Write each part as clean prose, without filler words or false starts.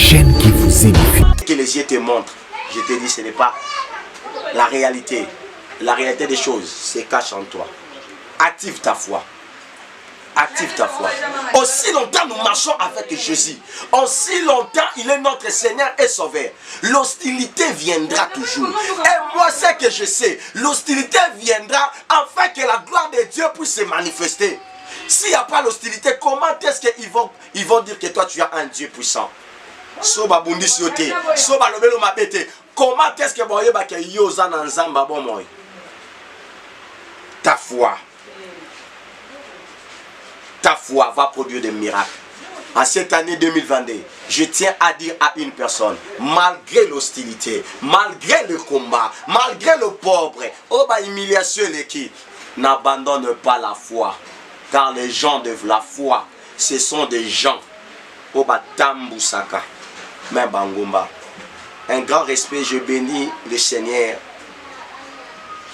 chaîne qui vous édifie. Que les yeux te montrent, je te dis, ce n'est pas la réalité. La réalité des choses se cache en toi. Active ta foi. Active ta foi. Aussi longtemps nous marchons avec Jésus, aussi longtemps il est notre Seigneur et Sauveur, l'hostilité viendra toujours. Et moi, ce que je sais, l'hostilité viendra afin que la gloire de Dieu puisse se manifester. S'il n'y a pas l'hostilité, comment est-ce qu'ils vont dire que toi tu as un Dieu puissant? Soba bundi siote, soba lobelo mabete. Comment est-ce que boye ba ke yoza na nzamba bon moy? Ta foi. Ta foi va produire des miracles. En cette année 2022, je tiens à dire à une personne, malgré l'hostilité, malgré le combat, malgré le pauvre, oh bah humiliation l'équipe, n'abandonne pas la foi. Car les gens de la foi, ce sont des gens, oh bah tambusaka, même bangomba. Un grand respect, je bénis le Seigneur.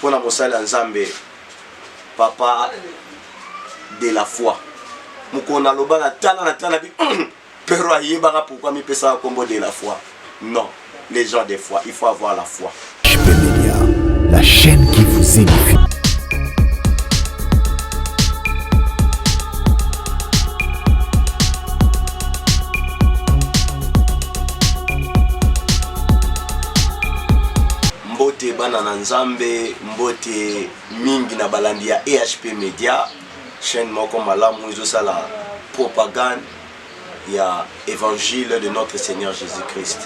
Pour la Moussala Nzambe, papa de la foi. Mukona loba na tana bi pero ayebaka pourquoi mi pesa combo de la foi. Non, les gens de foi, il faut avoir la foi. HP Media, la chaîne qui vous édifie. Mbote bana na Nzambe, mbote mingi na balandi ya HP Media. Chaîne moko malamu izo la propagande ya évangile de notre Seigneur Jésus-Christ.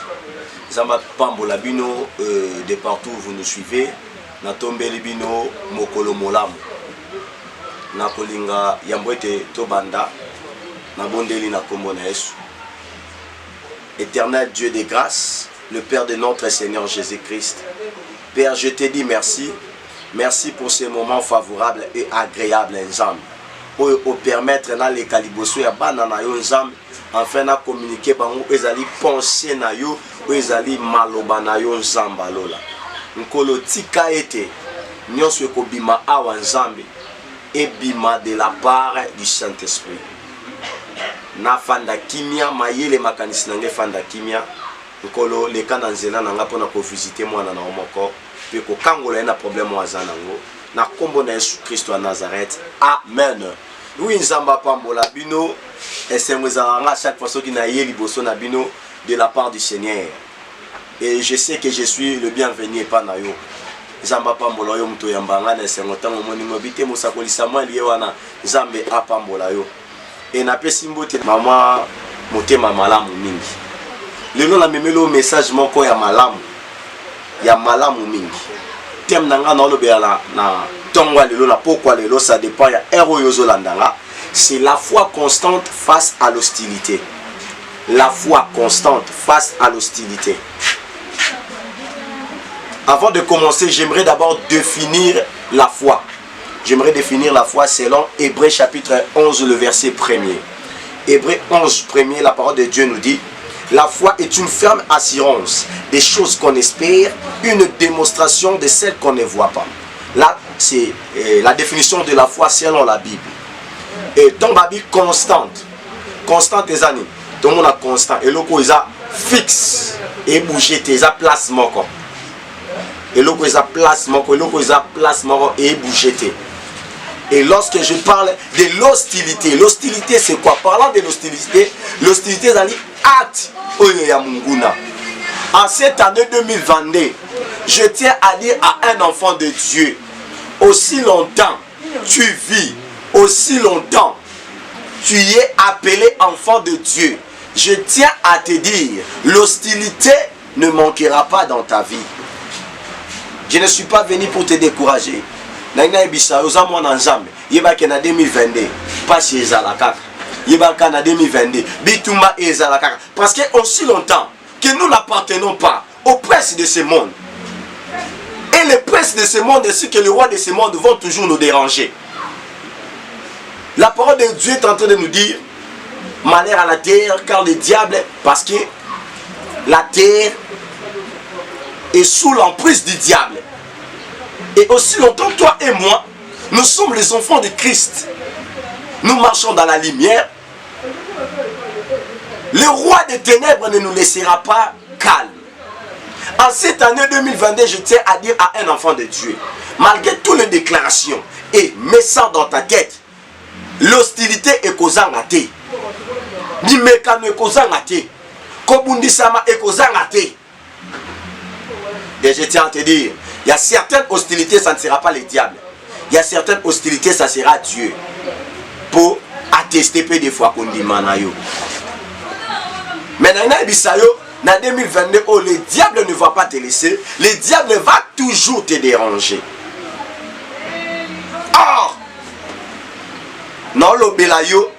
Zamba pambola bino de partout où vous nous suivez. Na tombeli bino mokolo molamu. Na kolinga yambwete tobanda na bondeli na kombo na Yesu. Éternel Dieu de grâce, le Père de notre Seigneur Jésus-Christ. Père, je te dis merci. Merci pour ces moments favorables et agréables ensemble. Pour permettre na les caliboso ya bana na yo nzambe enfin na communiquer bango ezali penser na yo ezali maloba na yo nzamba lola nkolo tika ete nyonso ekobima awa nzambe ebima de la part du Saint-Esprit na fanda kimia mayele makanisi nange fanda kimia nkolo leka na nzela nanga pona ko visiter mwana na omoko pe ko kangola na problème waza nango na kombo na Yesu Kristo wa Nazareth. Amen. Oui, nzamba pambola bino esemwezanga chaque fois qui na yeli boso na bino de la part du Seigneur. Et je sais que je suis le bienvenu pas na yo. Nzamba pambola yo mto yambanga na esengotango moni mobite musakolisa mali wana nzambe apambola yo. Et na pesi mbote mama motema malamu mingi. Lelo na memelo message moko ya malamu. Ya malamu mingi. Tem nanga na lobela na tongwa lelo na pourquoi lelo ça dépend ya ero yozo landanga. C'est la foi constante face à l'hostilité. La foi constante face à l'hostilité. Avant de commencer, j'aimerais d'abord définir la foi. J'aimerais définir la foi selon Hébreux chapitre 11, le verset 1er. Hébreux 11, 1er, la parole de Dieu nous dit: la foi est une ferme assurance des choses qu'on espère, une démonstration de celles qu'on ne voit pas. Là, c'est la définition de la foi selon la Bible. Et dans la Bible constante, constante les années, tout le monde a constant. Et le coup, il a fixe et bougé, il a place moko. Et le coup, il a place moko, et le coup, il a place moko et bougé. Et lorsque je parle de l'hostilité, l'hostilité c'est quoi? Parlant de l'hostilité, l'hostilité c'est un acte. En cette année 2022, je tiens à dire à un enfant de Dieu, aussi longtemps tu vis, aussi longtemps tu es appelé enfant de Dieu, je tiens à te dire, l'hostilité ne manquera pas dans ta vie. Je ne suis pas venu pour te décourager. Nagna ebisa oza mwana nzambe yebake na 2022 pasi ezala kaka yebaka na 2022 bitumba ezala kaka parce que aussi longtemps que nous n'appartenons pas au prince de ce monde et les princes de ce monde ainsi que le roi de ce monde vont toujours nous déranger. La parole de Dieu est en train de nous dire malheur à la terre car le diable, parce que la terre est sous l'emprise du diable. Et aussi longtemps, toi et moi, nous sommes les enfants de Christ. Nous marchons dans la lumière. Le roi des ténèbres ne nous laissera pas calmes. En cette année 2022, je tiens à dire à un enfant de Dieu, malgré toutes les déclarations, et mets ça dans ta tête, l'hostilité est causant te. Ni mécano est causant te. Kobundisama est causant te. Et je tiens à te dire, il y a certaines hostilités, ça ne sera pas le diable. Il y a certaines hostilités, ça sera Dieu. Pour attester peu des fois qu'on dit manayo. Mais dans en 2022, oh, le diable ne va pas te laisser. Le diable va toujours te déranger. Or, non le belayo,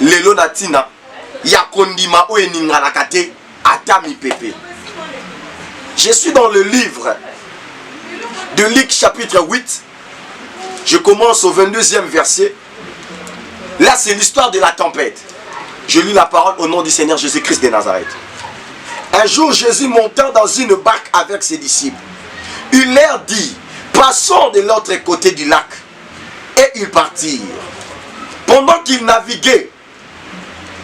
le lonatina, ya kondima o eninga nakate, atami pepe. Je suis dans le livre de Luc chapitre 8. Je commence au 22e verset. Là, c'est l'histoire de la tempête. Je lis la parole au nom du Seigneur Jésus-Christ de Nazareth. Un jour, Jésus montant dans une barque avec ses disciples, il leur dit, passons de l'autre côté du lac. Et ils partirent. Pendant qu'ils naviguaient,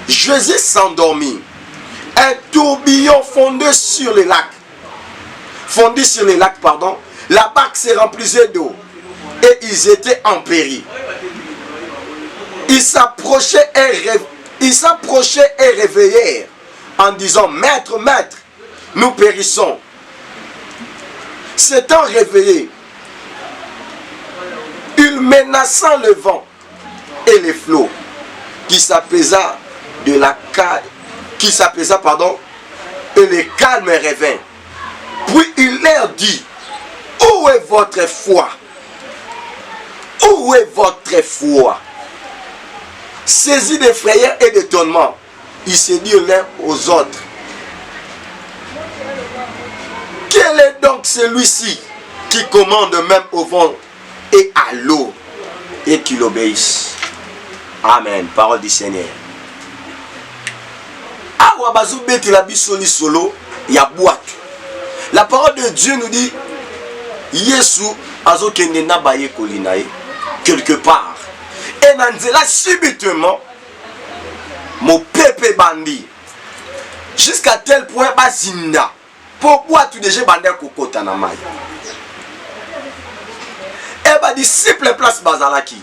Jésus s'endormit. Un tourbillon fondit sur le lac. La barque se remplissait d'eau. Et ils étaient en péril. Ils s'approchaient et réveillèrent en disant, Maître, Maître, nous périssons. S'étant réveillés, ils menaçant le vent et les flots qui s'apaisa et le calme revint. Puis il leur dit, où est votre foi? Où est votre foi? Saisis de frayeur et d'étonnement, ils se dirent l'un aux autres, quel est donc celui-ci qui commande même au vent et à l'eau et qui l'obéisse? Amen. Parole du Seigneur. La parole de Dieu nous dit, Yesu azokende na baye kolinae quelque part. Et nanzela subitement, mon peuple bandi. Jusqu'à tel point, bazinda. Pourquoi tu déjà bandé kokota na mai? Et ba disciple place bazalaki.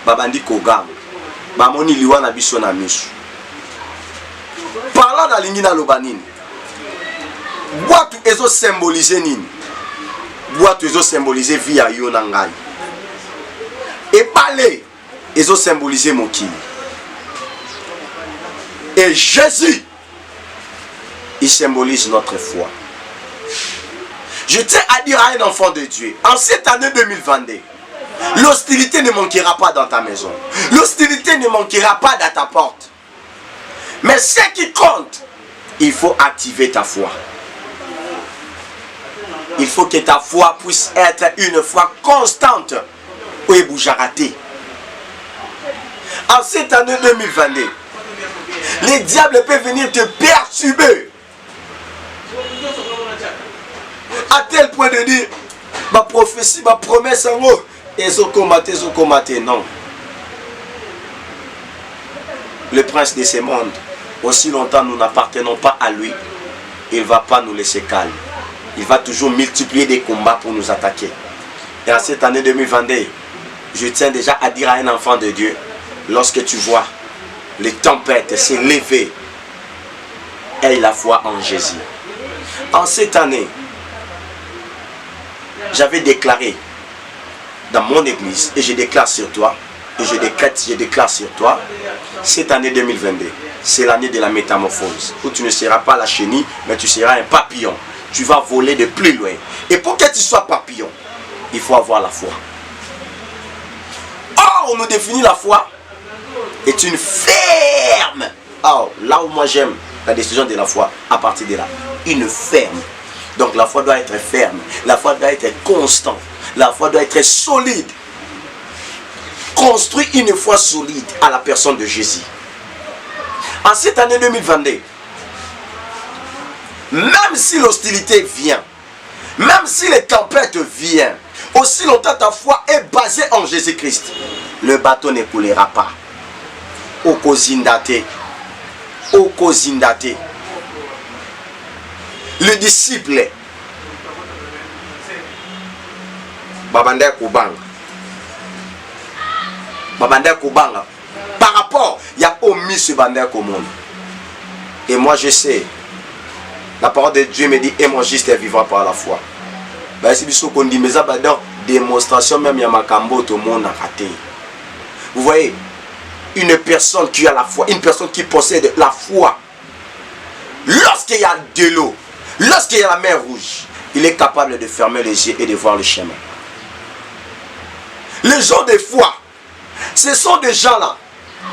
Babandi kogam. Bamoni liwa na biso na misu. Parlant na lingi na lobanini. Boatu ezo symboliser nini? Boatu ezo symboliser vie ya yo na ngai. Et parler ezo symboliser mokili. Et Jésus, il symbolise notre foi. Je tiens à dire à un enfant de Dieu, en cette année 2022, l'hostilité ne manquera pas dans ta maison. L'hostilité ne manquera pas dans ta porte. Mais ce qui compte, il faut activer ta foi. Il faut que ta foi puisse être une foi constante ou éboujarate. En cette année 2022, les diables peuvent venir te perturber. À tel point de dire, ma prophétie, ma promesse en haut, ils ont combattu, non. Le prince de ce monde, aussi longtemps nous n'appartenons pas à lui, il ne va pas nous laisser calmes. Il va toujours multiplier des combats pour nous attaquer. Et en cette année 2022, je tiens déjà à dire à un enfant de Dieu, lorsque tu vois les tempêtes se lever, aie la foi en Jésus. En cette année, j'avais déclaré dans mon église, et je déclare sur toi, et je déclare sur toi, cette année 2022, c'est l'année de la métamorphose, où tu ne seras pas la chenille, mais tu seras un papillon. Tu vas voler de plus loin. Et pour que tu sois papillon, il faut avoir la foi. Or, on nous définit la foi est une ferme. Oh, là où moi j'aime la décision de la foi, à partir de là, une ferme. Donc la foi doit être ferme, la foi doit être constante, la foi doit être solide. Construis une foi solide à la personne de Jésus. En cette année 2022, même si l'hostilité vient, même si les tempêtes viennent, aussi longtemps ta foi est basée en Jésus-Christ, le bateau ne coulera pas. Okozindate, okozindate. Le disciple babanda kubanga. Babanda kubanga. Par rapport, il y a omis ce banda commun. Et moi je sais, la parole de Dieu me dit, et mon juste est vivant par la foi. Bah si biso qu'on dit, mais ça va dans démonstration même, il y a makambo tout le monde a raté. Vous voyez, une personne qui a la foi, une personne qui possède la foi, lorsqu'il y a de l'eau, lorsqu'il y a la mer rouge, il est capable de fermer les yeux et de voir le chemin. Les gens de foi, ce sont des gens-là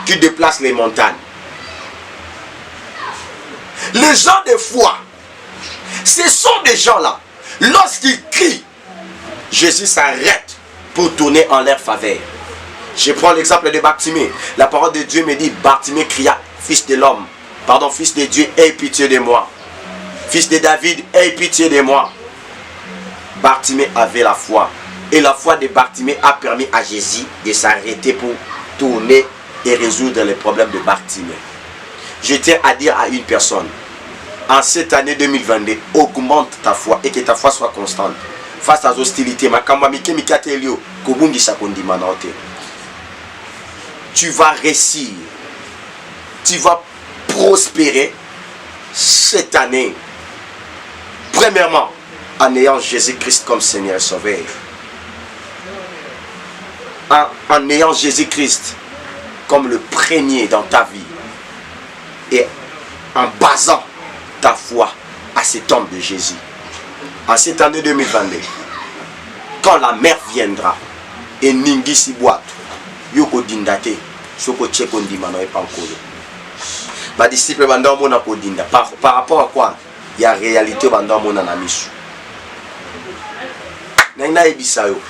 qui déplacent les montagnes. Les gens de foi, ce sont des gens-là, lorsqu'ils crient, Jésus s'arrête pour tourner en leur faveur. Je prends l'exemple de Bartimée. La parole de Dieu me dit, Bartimée cria, fils de l'homme, pardon, fils de Dieu, aie pitié de moi. Fils de David, aie pitié de moi. Bartimée avait la foi. Et la foi de Bartimée a permis à Jésus de s'arrêter pour tourner et résoudre les problèmes de Bartimée. Je tiens à dire à une personne, en cette année 2022, augmente ta foi et que ta foi soit constante. Face aux hostilités, tu vas réussir, tu vas prospérer cette année. Premièrement, en ayant Jésus-Christ comme Seigneur et Sauveur. En ayant Jésus-Christ comme le premier dans ta vie. Et en basant ta foi à cet homme de Jésus. En cette année 2022, quand la mer viendra, et Ningi si boite, Yoko dindate, Soko tcheko ndimano et pankolo. Ma disciple banda mona ko dinda. Par rapport à quoi? Il y a réalité banda mona na misu. Nena ebisa yo.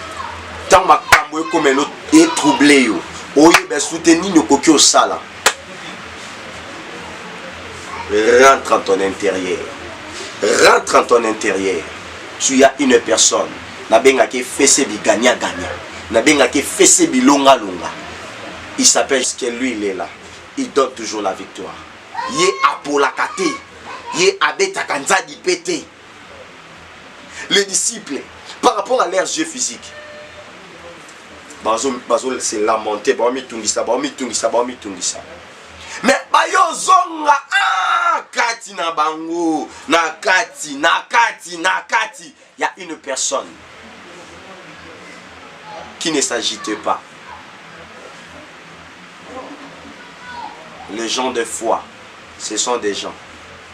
Tant makambo e comme l'autre est troublé yo. Oye ben soutenir no koki au sala. Rentre en ton intérieur. Rentre en ton intérieur. Tu as une personne. Nabenga ke fesse bi gagna gagna. Nabenga ke fesse bi longa longa. Il s'appelle que lui il est là. Il donne toujours la victoire. Yé apolakate. Yé abeta kanzadi pété. Les disciples, par rapport à leurs yeux physiques, Bazol s'est lamenté. Mais bayo zonga kati na bango nakati. Il y a une personne qui ne s'agite pas. Les gens de foi, ce sont des gens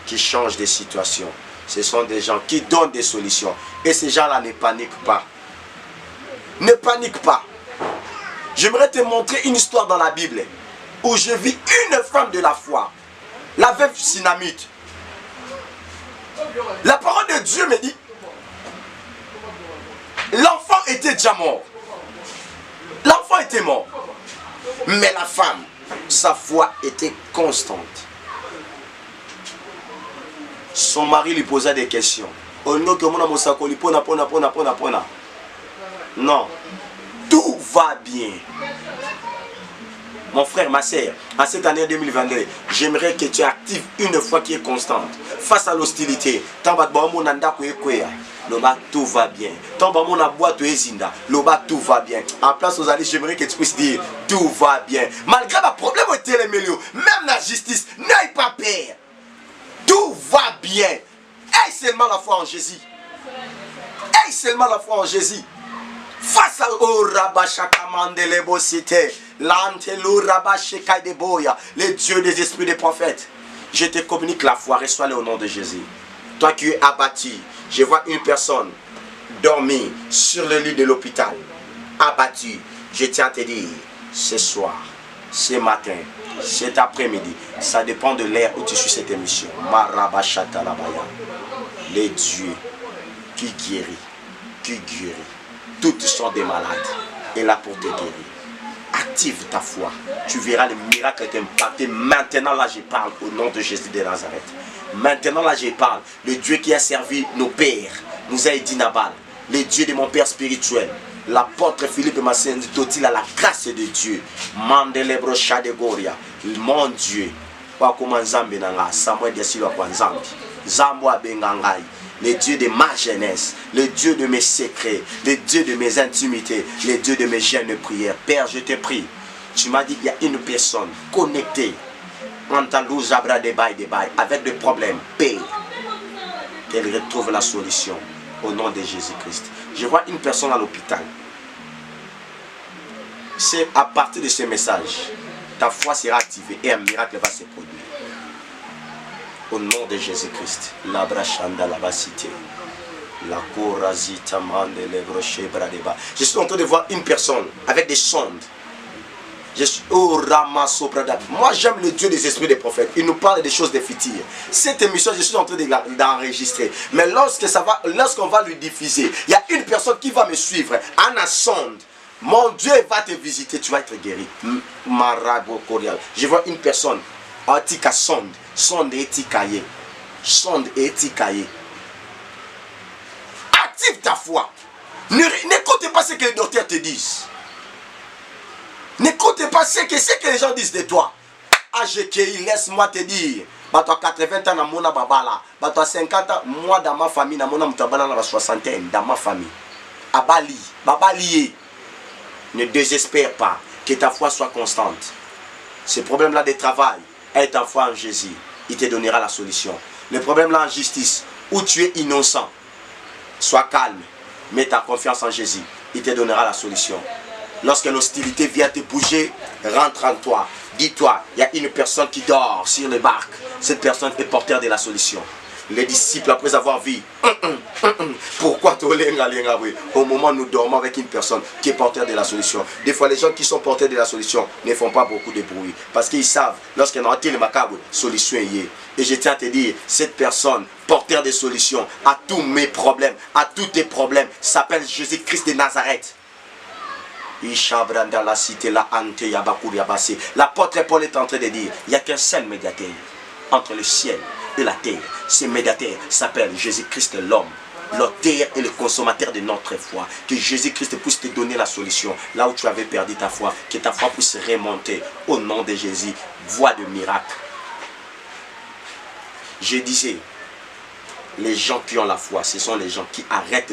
qui changent des situations. Ce sont des gens qui donnent des solutions. Et ces gens-là ne paniquent pas. Ne panique pas. J'aimerais te montrer une histoire dans la Bible où je vis une femme de la foi, la veuve Sinamite. La parole de Dieu me dit, l'enfant était déjà mort. L'enfant était mort. Mais la femme, sa foi était constante. Son mari lui posait des questions. Non. Tout va bien. Mon frère, ma soeur, en cette année 2022, j'aimerais que tu actives une foi qui est constante. Face à l'hostilité, tout va bien. Tout va bien. En place aux alliés, j'aimerais que tu puisses dire tout va bien. Malgré le problème au télémélo, même la justice, n'aie pas peur. Tout va bien. Aie seulement la foi en Jésus. Aie seulement la foi en Jésus. Face à les dieux des esprits des prophètes, je te communique la foi, reçois-le au nom de Jésus. Toi qui es abattu, je vois une personne dormir sur le lit de l'hôpital, abattu. Je tiens à te dire, ce soir, ce matin, cet après-midi, ça dépend de l'heure où tu suis cette émission. Les dieux qui guérit, toutes sont des malades, et là pour te guérir. Active ta foi, tu verras les miracles t'impacter. Maintenant là je parle au nom de Jésus de Nazareth. Maintenant là je parle, le Dieu qui a servi nos pères, nous a dit Nabal, le Dieu de mon père spirituel, l'apôtre Philippe Massendi Totil à la grâce de Dieu. Mandelebro Shadegoria, mon Dieu, wakoma nzambe nanga Samuel Diasilo kwa nzambe Zambo abengangai, le Dieu de ma jeunesse, le Dieu de mes secrets, le Dieu de mes intimités, le Dieu de mes jeûnes de prière. Père, je te prie, tu m'as dit qu'il y a une personne connectée avec des problèmes, paix, qu'elle retrouve la solution au nom de Jésus-Christ. Je vois une personne à l'hôpital. C'est à partir de ce message, ta foi sera activée et un miracle va se produire. Au nom de Jésus-Christ, la brachanda la basité, la corazita mande les brochets bradeba. Je suis en train de voir une personne avec des sondes. Je suis au ramasso brada. Moi j'aime le Dieu des esprits des prophètes. Il nous parle des choses des futures. Cette émission, je suis en train d'enregistrer. Mais lorsqu'on va lui diffuser, il y a une personne qui va me suivre. Anna sonde. Mon Dieu va te visiter, tu vas être guéri. Marago Corial. Je vois une personne. Atika sonde. Sonde et tikaye. Sonde et tikaye. Active ta foi. N'écoutez pas ce que les docteurs te disent. N'écoutez pas ce que les gens disent de toi. AGKI, laisse-moi te dire. Bato à 80 ans, namona babala. Bato à 50 ans, moi dans ma famille, namona mutabala dans la soixantaine, dans ma famille. Abali, babali. Ne désespère pas. Que ta foi soit constante. Ce problème-là de travail, aie ta foi en Jésus. Il te donnera la solution. Le problème-là en justice, où tu es innocent, sois calme. Mets ta confiance en Jésus. Il te donnera la solution. Lorsque l'hostilité vient te bouger, rentre en toi. Dis-toi, il y a une personne qui dort sur le barque. Cette personne est porteur de la solution. Les disciples, après avoir vu, pourquoi au moment où nous dormons avec une personne qui est porteur de la solution. Des fois, les gens qui sont porteurs de la solution ne font pas beaucoup de bruit. Parce qu'ils savent, lorsqu'on a le macabre, solution y est. Et je tiens à te dire, cette personne, porteur de solution, à tous mes problèmes, à tous tes problèmes, s'appelle Jésus-Christ de Nazareth. La cité, l'apôtre Paul est en train de dire, il n'y a qu'un seul médiateur entre le ciel et la terre. Ce médiateur s'appelle Jésus-Christ l'homme, l'auteur et le consommateur de notre foi. Que Jésus-Christ puisse te donner la solution là où tu avais perdu ta foi, que ta foi puisse remonter au nom de Jésus. Voie de miracle. Je disais, les gens qui ont la foi, ce sont les gens qui arrêtent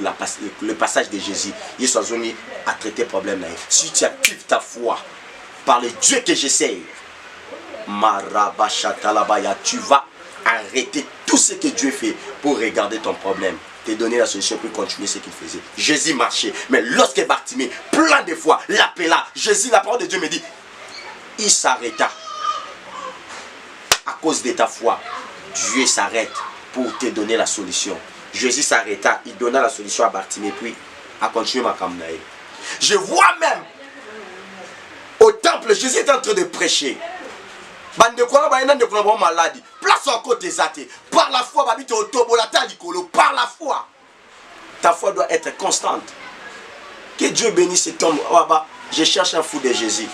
le passage de Jésus. Ils sont venus à traiter le problème là. Si tu actives ta foi par le Dieu que je sers, tu vas arrêter tout ce que Dieu fait pour regarder ton problème, te donner la solution pour continuer ce qu'il faisait. Jésus marchait, mais lorsque Bartimée, plein de fois, l'appela, Jésus, la parole de Dieu me dit, il s'arrêta. À cause de ta foi, Dieu s'arrête pour te donner la solution. Jésus s'arrêta, il donna la solution à Bartimée, puis a continué ma campagne. Je vois même au temple, Jésus est en train de prêcher. Maladie. Place en côté zate. Par la foi, par la foi. Ta foi doit être constante. Que Dieu bénisse cet homme. Je cherche un fou de Jésus.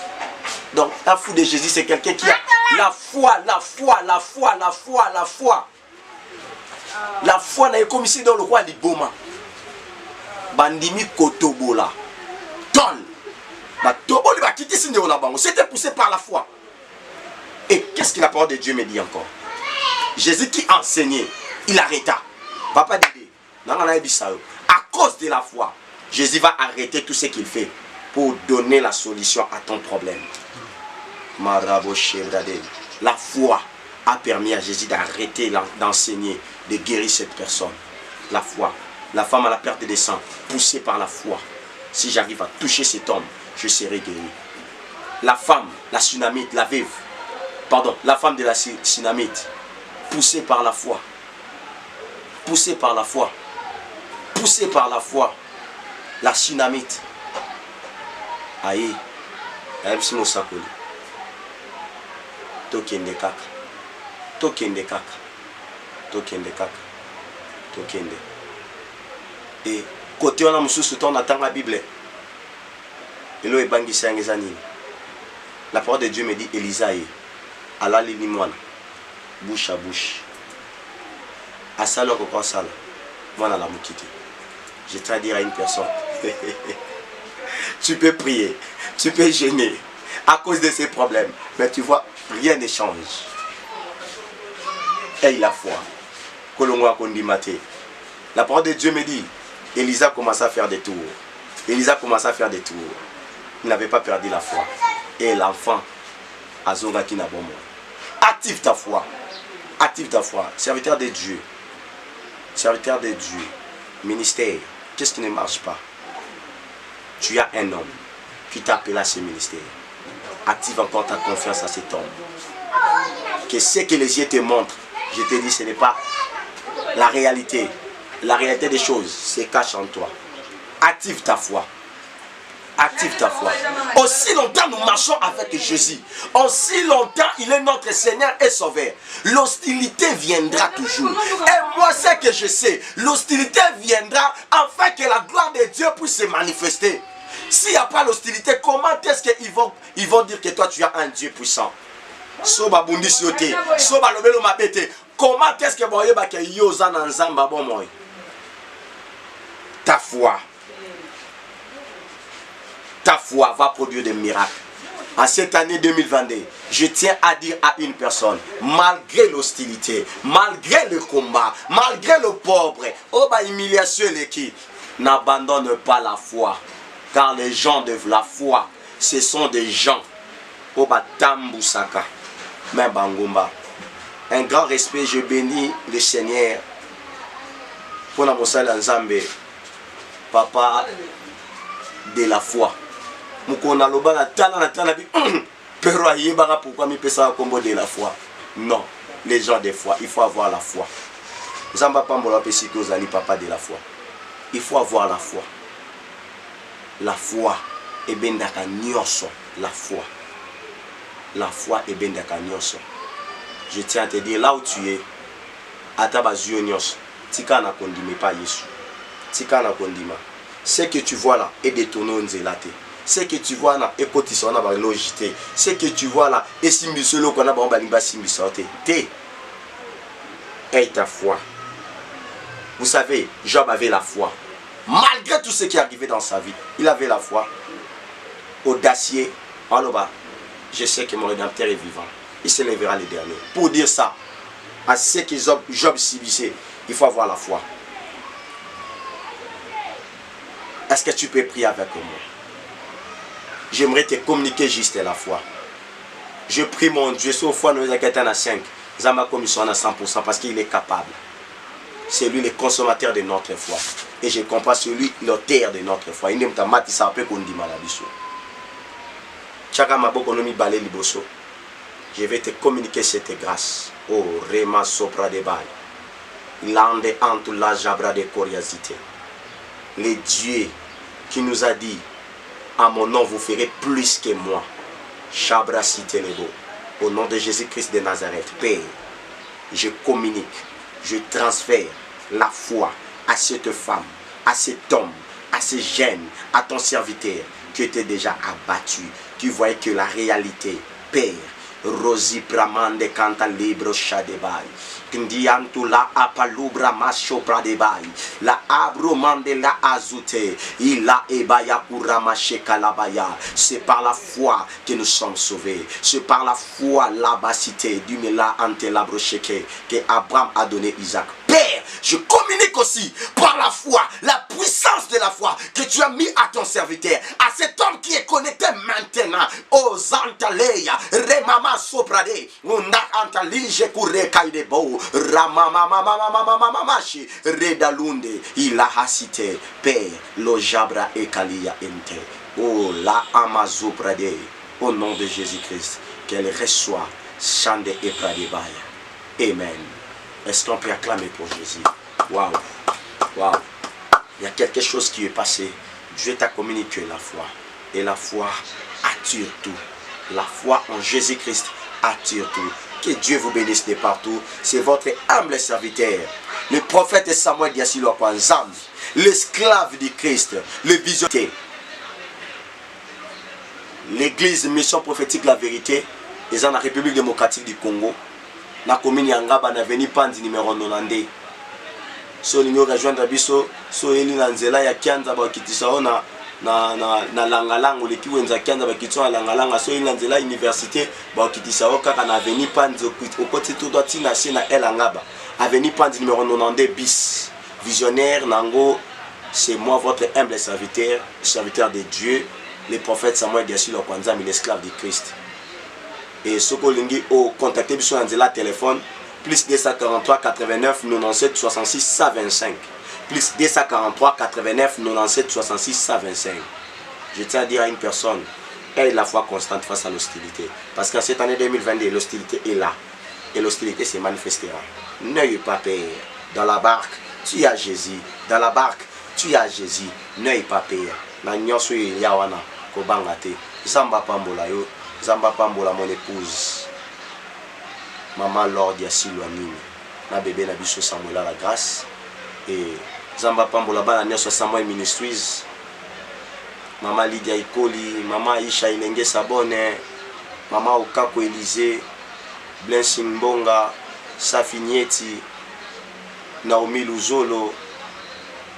Donc, un fou de Jésus, c'est quelqu'un qui a la foi, la foi, la foi, la foi, la foi. La foi n'a comme ici dans le roi Liboma. Bandimi Kotobola. Tol. C'était poussé par la foi. Et qu'est-ce que la parole de Dieu me dit encore? Jésus qui enseignait, il arrêta. Papa dit, à cause de la foi, Jésus va arrêter tout ce qu'il fait pour donner la solution à ton problème. La foi a permis à Jésus d'arrêter d'enseigner, de guérir cette personne. La foi. La femme à la perte de sang, poussée par la foi. Si j'arrive à toucher cet homme, je serai guéri. La femme, la Sunamite, la veuve, pardon, la femme de la Sunamite, poussée par la foi. Poussée par la foi. Poussée par la foi. La Sunamite. Aïe. Elle est Mosakoli. Tokende kaka. Tokende kaka. Tokende kaka. Tokende. Et côté on a mususu on attend la Bible. Et là, la parole de Dieu me dit, Elisaïe, Allah l'immoine, bouche à bouche. À ça, là, quoi ça, moi, on a la moukité. Je tiens à dire à une personne, tu peux prier, tu peux gêner à cause de ces problèmes, mais tu vois, rien ne change. Aie la foi. La parole de Dieu me dit, Élisa commença à faire des tours. Élisa commença à faire des tours. Il n'avait pas perdu la foi. Et l'enfant, Azoga Kinabomo. Active ta foi. Active ta foi. Serviteur de Dieu. Serviteur de Dieu. Ministère. Qu'est-ce qui ne marche pas? Tu as un homme qui t'appelle à ce ministère. Active encore ta confiance à cet homme. Que ce que les yeux te montrent, je te dis, ce n'est pas la réalité. La réalité des choses se cache en toi. Active ta foi. Active ta foi. Aussi longtemps nous marchons avec Jésus, aussi longtemps il est notre Seigneur et Sauveur, l'hostilité viendra toujours. Et moi, ce que je sais, l'hostilité viendra afin que la gloire de Dieu puisse se manifester. S'il n'y a pas l'hostilité, comment est-ce qu'ils vont dire que toi tu as un Dieu puissant? Comment est-ce que ta foi, ta foi va produire des miracles. En cette année 2022, je tiens à dire à une personne, malgré l'hostilité, malgré le combat, malgré le pauvre, humiliation l'équipe, n'abandonne pas la foi. Car les gens de la foi, ce sont des gens. Tambusaka, même Bangumba. Un grand respect, je bénis le Seigneur pour la Moussala Nzambe, papa de la foi. Mukona loba na tana bi pero ayebaka pourquoi mi pesa kombo de la foi. Non, les gens de foi, il faut avoir la foi. Nzamba pambola pesi ko zali papa de la foi. Il faut avoir la foi. La foi est bendaka nyonso, la foi. La foi est bendaka nyonso. Je tiens à te dire, là où tu es, Atabazio nyonso, tika na kondime pas Yesu. Tika na kondima. Ce que tu vois là est détourné nzelate. Ce que tu vois là est cotisé on a ba logité. Ce que tu vois là est simbisolo qu'on a ba balimba simbisote. Té. Aie ta foi. Vous savez, Job avait la foi. Malgré tout ce qui est arrivé dans sa vie, il avait la foi. Audacieux. Alors je sais que mon Rédempteur est vivant. Il se lèvera le dernier. Pour dire ça, à ce que Job subissait, il faut avoir la foi. Est-ce que tu peux prier avec moi? J'aimerais te communiquer juste la foi. Je prie mon Dieu, sauf foi nous inquiétons à 5. Zama commission à 100% parce qu'il est capable. C'est lui le consommateur de notre foi. Et je comprends celui l'auteur de notre foi. Il n'aime pas mati ça peut qu'on dit maladisso. Chaka maboko no mi balé liboso. Je vais te communiquer cette grâce. Oh, Rema sopra de bail. Lande antu la jabra de coriasité. Le Dieu qui nous a dit, à mon nom vous ferez plus que moi. Chabra cité lebo. Au nom de Jésus-Christ de Nazareth, Père, je communique, je transfère la foi à cette femme, à cet homme, à ces jeunes, à ton serviteur qui était déjà abattu. Tu voyais que la réalité, Père, Rosi Pramande Kanta Libro Shadebai. Ndiantu la apalubra macho pradebai. La abromande la azute. Ila ebaya kurama shekalabaya. C'est par la foi que nous sommes sauvés. C'est par la foi l'abacité du mela ante labro sheke que Abraham a donné Isaac. Père, je communique aussi par la foi, la puissance de la foi que tu as mis à ton serviteur, à cet homme qui est connecté maintenant. Aux Antaleya, Remama Soprade, Unda Antalige Kure Kaidebo, Ramamamamamamamamashi, Redalunde, Ilahasite, Père, Lo Jabra Ekalia Ente, Oh la Amazoprade, au nom de Jésus-Christ, qu'elle reçoit Chande et Pradebaya. Amen. Est-ce qu'on peut acclamer pour Jésus? Waouh, waouh. Il y a quelque chose qui est passé. Dieu t'a communiqué la foi. Et la foi attire tout. La foi en Jésus-Christ attire tout. Que Dieu vous bénisse de partout. C'est votre humble serviteur, le prophète Samuel Diasilo Kwanzam, l'esclave du Christ, le visionnaire. L'église Mission Prophétique La Vérité est dans la République démocratique du Congo. Na commune Yangaba na veni Pandi numéro 90. So linyo rejoindre biso so eli na nzela ya kianza ba kitisa ona na langalango leki wenza kianza bakitso langalanga so ilanzela université ba kitisa okaka na avenue Panzi au côté tout doit tina na elangaba avenue Panzi numéro 92 bis visionnaire nango. C'est moi votre humble serviteur de Dieu, le prophète Samuel Diasilo Kwanzami, l'esclave de Christ. Et ce que lingi au contacté sur un téléphone plus 243 89 97 66 125 plus 243 89 97 66 125. Je tiens à dire à une personne, aie la foi constante face à l'hostilité. Parce qu'en cette année 2022, l'hostilité est là. Et l'hostilité se manifestera. N'ayez pas peur. Dans la barque, tu as Jésus. Dans la barque, tu as Jésus. N'ayez pas peur. Na nyonso yawana kobanga te. Zamba pambola yo, Zamba pambola mon épouse. Maman Lord Yasilwa Nini. Na bébé na biso Samuel la grâce et Zamba pambola bana nyonso Samuel Ministries. Maman Lydia Ikoli, Maman Isha Ilenge Sabone, Maman Okako Élysée, Blessing Mbonga, Safi Nieti, Naomi Luzolo,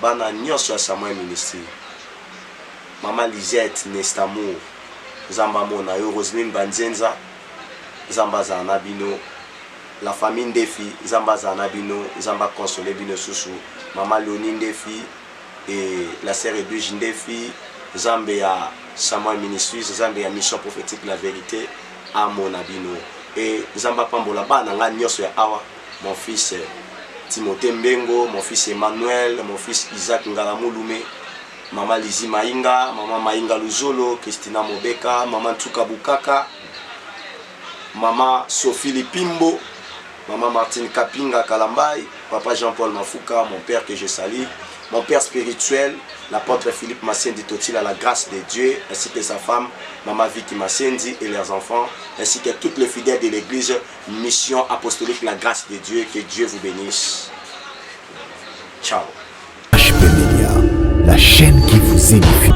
bana nyonso ya Samuel Ministry. Maman Lisette Nestamour, Zamba Mona yo Roselyne Banzenza, Zamba Zanabino, la famille Ndefi, Zamba Zanabino, Zamba Consolé Bino Susu, Maman Léonie Ndefi et la sœur Edwige Ndefi, Zambia Samuel Ministries, Zambia Mission Prophétique La Vérité, à Monabino et Zamba Pambola bana nga nyonso ya awa, mon fils Timothée Mbengo, mon fils Emmanuel, mon fils Isaac Ngalamulume, Maman Lizi Mainga, Maman Mainga Luzolo, Christina Mobeka, Maman Tuka Bukaka, Maman Sophie Lipimbo, Maman Martine Kapinga Kalambai, Papa Jean-Paul Mafouka, mon père que je salue, mon père spirituel, l'apôtre Philippe Massendi Totila, la grâce de Dieu, ainsi que sa femme, Maman Vicky Massendi et leurs enfants, ainsi que toutes les fidèles de l'église, mission apostolique, la grâce de Dieu, que Dieu vous bénisse. Ciao. HP Media, la chaîne qui vous édifie.